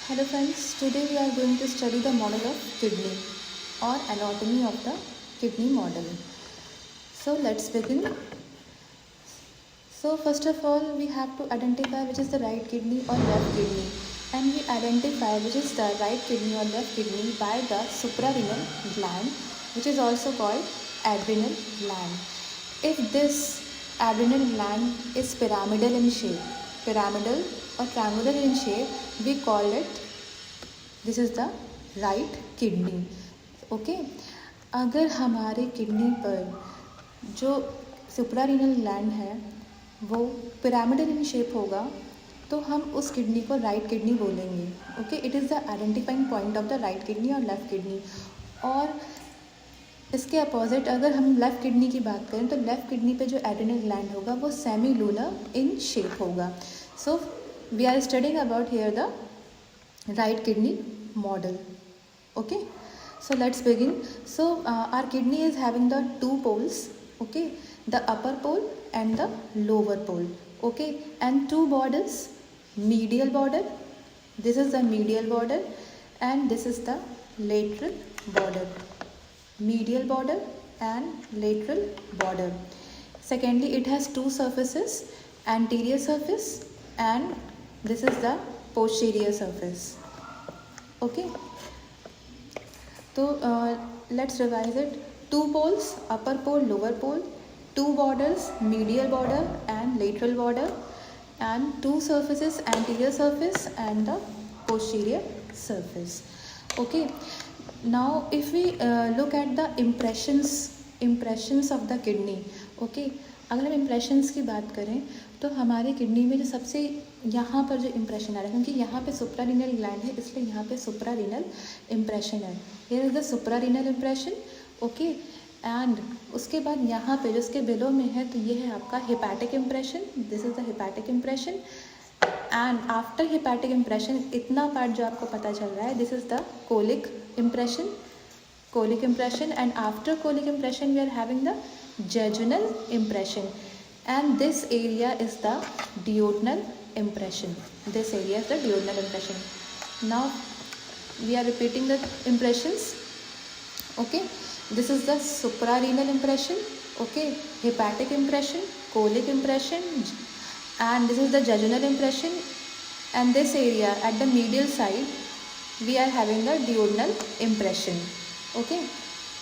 Hello friends, today we are going to study the model of kidney or anatomy of the kidney model. So let's begin. So first of all we have to identify which is the right kidney or left kidney, and we identify which is the right kidney or left kidney by the suprarenal gland, which is also called adrenal gland. If this adrenal gland is pyramidal in shape, pyramidal or triangular in shape, we call it, this is the right kidney. Okay अगर हमारे kidney पर जो suprarenal gland है वो pyramidal इन shape होगा तो हम उस किडनी को राइट किडनी बोलेंगे. Okay, it is the identifying point of the right kidney और लेफ्ट किडनी. और इसके अपोजिट अगर हम लेफ़्ट किडनी की बात करें तो लेफ़्ट किडनी पे जो एड्रेनल ग्लैंड होगा वो सेमी लूनर इन शेप होगा. So we are studying about here the right kidney model. Okay, so let's begin. So our kidney is having the two poles. Okay, the upper pole and the lower pole. Okay, and two borders, medial border, this is the medial border and this is the lateral border, medial border and lateral border. Secondly, it has two surfaces, anterior surface and this is the posterior surface. Okay, so let's revise it. Two poles, upper pole, lower pole, two borders, medial border and lateral border, and two surfaces, anterior surface and the posterior surface. Okay, now if we look at the impressions of the kidney. Okay, अगर हम impressions की बात करें तो हमारे kidney में जो सबसे यहाँ पर जो इम्प्रेशन आ रहा है, क्योंकि यहाँ पे सुप्रारीनल ग्लैंड है इसलिए यहाँ पे सुप्रारीनल इम्प्रेशन है. Here is the suprarenal impression. Okay, and उसके बाद यहाँ पे जो उसके बिलो में है तो ये है आपका hepatic impression. This is the hepatic impression. And after hepatic impression इतना पार्ट जो आपको पता चल रहा है, this is the colic impression. Colic impression, and after colic impression we are having the jejunal impression, and this area is the duodenal impression. This area is the duodenal impression. Now we are repeating the impressions. Okay, this is the suprarenal impression. Okay, hepatic impression, colic impression, and this is the jejunal impression, and this area at the medial side we are having the duodenal impression. Okay,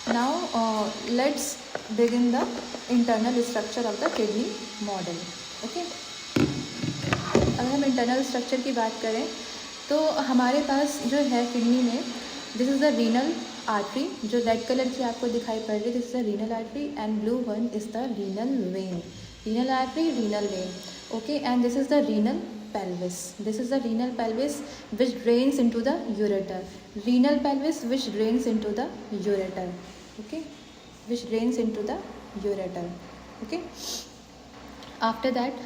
now let's begin the internal structure of the kidney model. Okay, अगर हम internal structure की बात करें तो हमारे पास जो है kidney में, this is the renal artery जो रेड कलर की आपको दिखाई पड़ रही है. This is the renal artery and blue one is the renal vein. Renal artery, renal vein. Okay, and this is the renal pelvis. This is the renal pelvis which drains into the ureter. Renal pelvis which drains into the ureter. Okay, which drains into the ureter. Okay, after that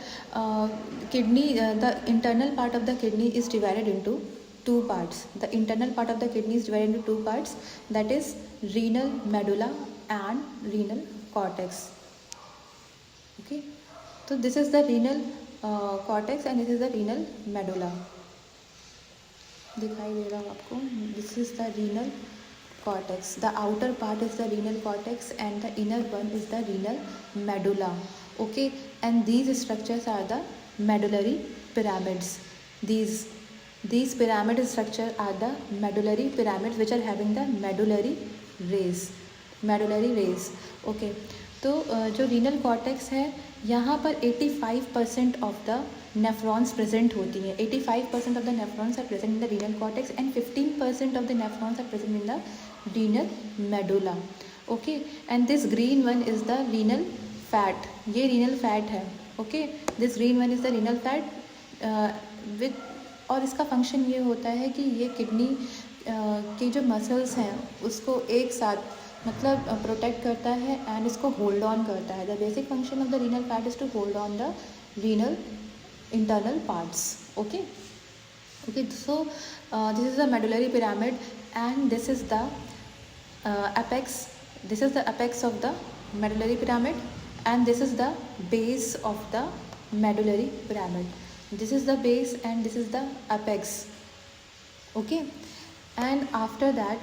kidney, the internal part of the kidney is divided into two parts. The internal part of the kidney is divided into two parts, that is renal medulla and renal cortex. Okay, so this is the renal cortex and this is the renal medulla. दिखाई दे रहा है आपको. This is the renal cortex. The outer part is the renal cortex and the inner one is the renal medulla. Okay, and these structures are the medullary pyramids. These pyramid structure are the medullary pyramids which are having the medullary rays. Okay, तो जो renal cortex है यहाँ पर 85% of the nephrons present होती हैं. 85% of the nephrons are present in the renal cortex and 15% of the nephrons are present in the renal medulla. Okay, and this green one is the renal fat. ये renal fat है. Okay, this green one is the renal fat with, और इसका function ये होता है कि ये kidney के जो मसल्स हैं उसको एक साथ मतलब प्रोटेक्ट करता है एंड इसको होल्ड ऑन करता है. The basic function of the renal fat is to hold on the renal internal parts. Okay, so this is the medullary pyramid and this is the apex. This is the apex of the medullary pyramid and this is the base of the medullary pyramid. This is the base and this is the apex. Okay. And after that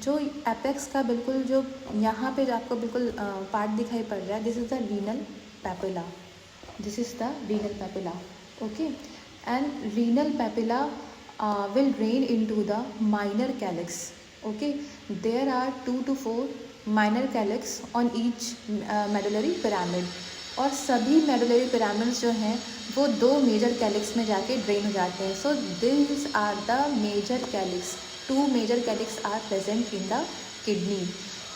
जो apex का बिल्कुल जो यहाँ पे जो आपको बिल्कुल part दिखाई पड़ रहा है, this is the renal papilla, this is the renal papilla, okay. And renal papilla will drain into the minor calyx, okay. There are 2 to 4 minor calyx on each medullary pyramid, और सभी medullary pyramids जो हैं वो 2 major calyx में जाके drain हो जाते हैं. So this are the major calyx. 2 major calyx are present in the kidney.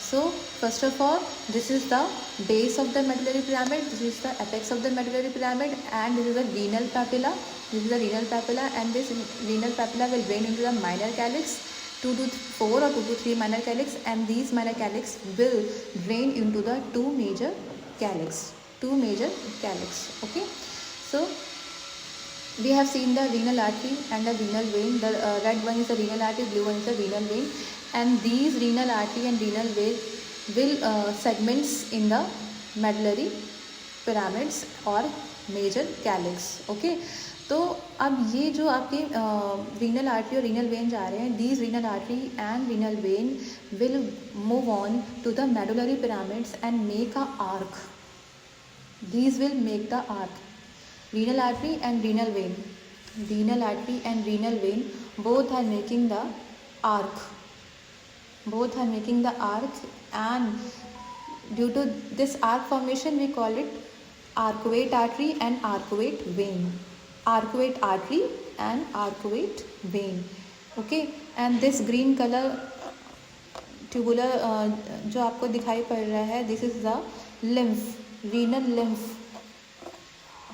So first of all, this is the base of the medullary pyramid, this is the apex of the medullary pyramid, and this is the renal papilla. This is the renal papilla, and this renal papilla will drain into the minor calyx, 2 to 4 or 2 to 3 minor calyx, and these minor calyx will drain into the 2 major calyx. Okay. So we have seen the renal artery and the renal vein. The red one is the renal artery, blue one is the renal vein, and these renal artery and renal vein will segments in the medullary pyramids or major calyx. Okay. तो अब ये जो आपके renal artery और renal vein जा रहे हैं, these renal artery and renal vein will move on to the medullary pyramids and make a arc. These will make the arc. Renal artery and renal vein. Renal artery and renal vein both are making the arc. Both are making the arc, and due to this arc formation we call it arcuate artery and arcuate vein. Arcuate artery and arcuate vein. Okay, and this green color tubular जो आपको दिखाई पड़ रहा है, this is the lymph. Renal lymph.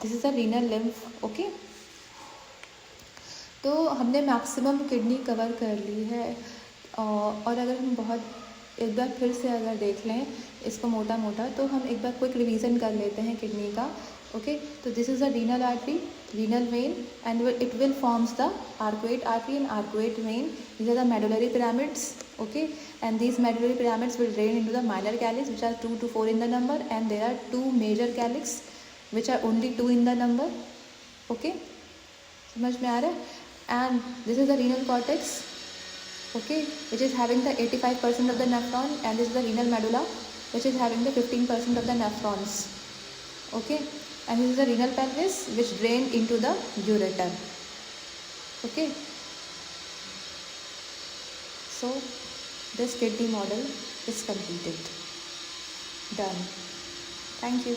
This is the renal lymph. Okay. तो हमने maximum kidney cover कर ली है, और अगर हम बहुत एक बार फिर से अगर देख लें इसको मोटा मोटा, तो हम एक बार क्विक रिवीजन कर लेते हैं किडनी का. ओके. तो this is the renal artery, renal vein, and it will forms the arcuate artery and arcuate vein. These are the medullary pyramids. Okay, and these medullary pyramids will drain into the minor calyx, which are 2 to 4 in the number, and there are 2 major calyx which are only 2 in the number. Okay, समझ में आ रहा है? And this is the renal cortex, okay, which is having the 85% of the nephron, and this is the renal medulla which is having the 15% of the nephrons. Okay, and this is the renal pelvis which drain into the ureter. Okay, so this kidney model is completed. Done. Thank you.